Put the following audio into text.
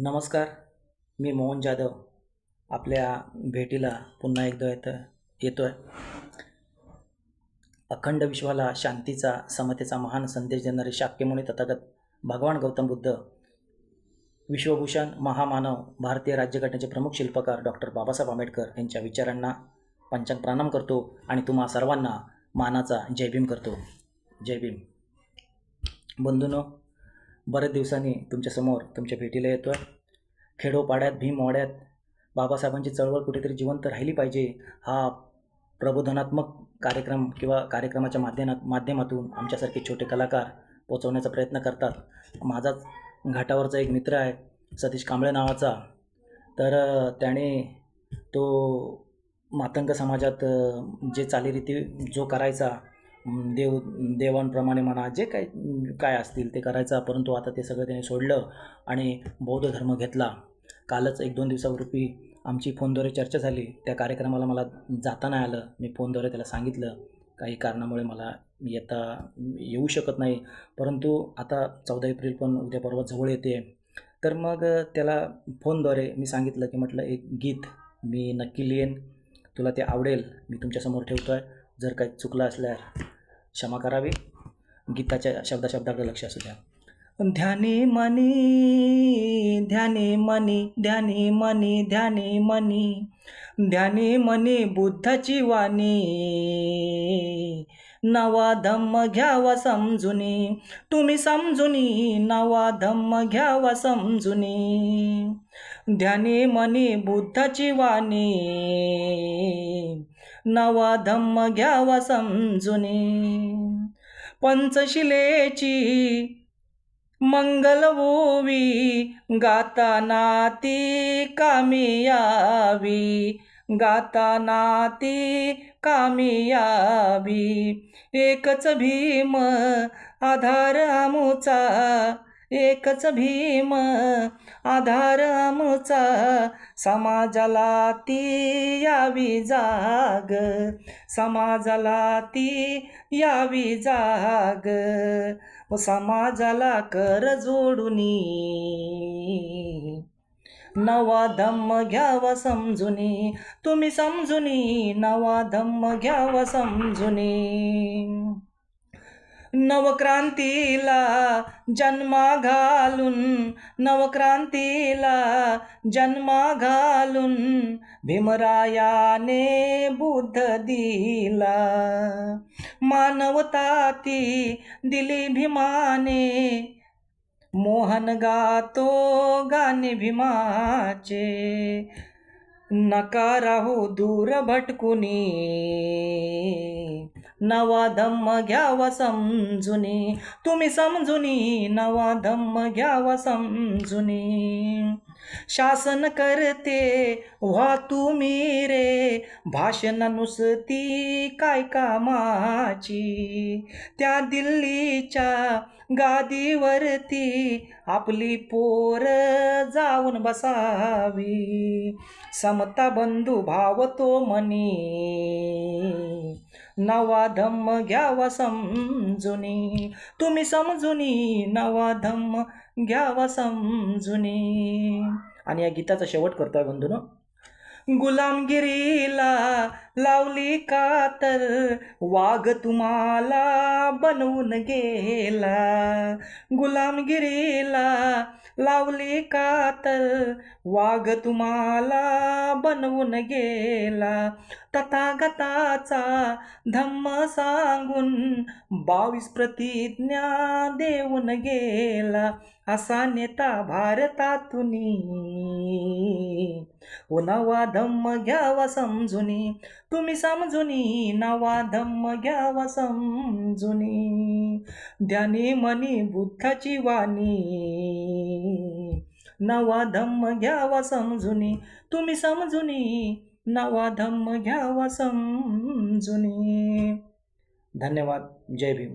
नमस्कार. मी मोहन जाधव आपल्या भेटीला पुन्हा एकदा येतोय. अखंड विश्वाला शांतीचा समतेचा महान संदेश देणारे शाक्यमुनी तथागत भगवान गौतम बुद्ध, विश्वभूषण महामानव, भारतीय राज्यघटनेचे प्रमुख शिल्पकार डॉक्टर बाबासाहेब आंबेडकर यांच्या विचारांना पंचांग प्रणाम करतो आणि तुम्हा सर्वांना मानाचा जय भीम करतो. जय भीम. बंधूंनो, बरेच दिवसांनी तुमच्यासमोर तुमच्या भेटीला येतो आहे. खेडोपाड्यात भीमवाड्यात बाबासाहेबांची चळवळ कुठेतरी जिवंत राहिली पाहिजे हा प्रबोधनात्मक कार्यक्रम किंवा कार्यक्रमाच्या माध्यमातून आमच्यासारखे छोटे कलाकार पोचवण्याचा प्रयत्न करतात. माझाच घाटावरचा एक मित्र आहे सतीश कांबळे नावाचा. तर त्याने तो मातंग समाजात जे चालीरीती जो करायचा, देवांप्रमाणे म्हणा, जे काय असतील ते करायचा, परंतु आता ते सगळं त्याने सोडलं आणि बौद्ध धर्म घेतला. कालच 1-2 दिवसापूर्वी आमची फोनद्वारे चर्चा झाली. त्या कार्यक्रमाला मला जाता नाही आलं. मी फोनद्वारे त्याला सांगितलं काही कारणामुळे मला येऊ शकत नाही, परंतु आता 14 एप्रिल पण उद्या परवा जवळ येते. तर मग त्याला फोनद्वारे मी सांगितलं की म्हटलं एक गीत मी नक्की लिहेन, तुला ते आवडेल, मी तुमच्यासमोर ठेवतो आहे. जर काही चुकलं असल्यास क्षमा करावी. गीताच्या शब्दाकडे लक्ष असू द्या. ध्यानी मनी ध्यानी मनी ध्यानी मनी ध्यानी मनी ध्यानी मनी बुद्धाची वाणी, नवा धम्म घ्यावा समजुनी, तुम्ही समजुनी नवा धम्म घ्यावा समजुनी. ध्यानी मनी बुद्धाची वाणी, नवा धम्म घ्यावा समजुनी. पंचशिलेची मंगल ओवी गाताना ती कामी यावी, गाताना ती कामी यावी. एकच भीम आधार आमुचा, एकच भीम आधार आमुचा, समाजाला ती यावी जाग, समाजाला ती यावी जाग. समाजाला कर जोडुनी, नवा धम्म घ्यावा समजुनी, तुम्ही समजुनी नवा धम्म घ्यावा समजुनी. नवक्रांतीला जन्मा घालून, नवक्रांतीला जन्मा घालून, भीमरायाने बुद्ध दिला. मानवता ती दिली भीमाने, मोहन गातो गाणे भीमाचे. नका राहू दूर भटकुनी, नवा धम्म घ्यावा समजुनी, तुम्ही समजुनी नवा धम्म घ्यावा समजुनी. शासन करते व्हा तुम्ही रे, भाषण नुसती काय कामाची. त्या दिल्लीच्या गादीवरती आपली पोर जाऊन बसावी. समता बंधू भाव तो मनी, नवा धम्म घ्यावा समजुनी, तुम्ही समजुनी नवा धम्म घ्यावा समजुनी. आणि या गीताचा शेवट करतोय बंधूनो. गुलामगिरीला लावली कातर, वाघ तुम्हाला बनवून गेला. गुलामगिरीला लावली कातर, वाघ तुम्हाला बनवून गेला. तथागताचा धम्म सांगून 22 प्रतिज्ञा देऊन गेला. असा नेता भारतातुनी, नवा धम्म घ्यावा समजुनी, तुम्ही समजुनी नवा धम्म घ्यावा समजुनी. ध्यानी मनी बुद्धाची वाणी, नवा धम्म घ्यावा समजुनी, तुम्ही समजुनी नवा धम्म घ्यावा समजुनी. धन्यवाद. जय भीम.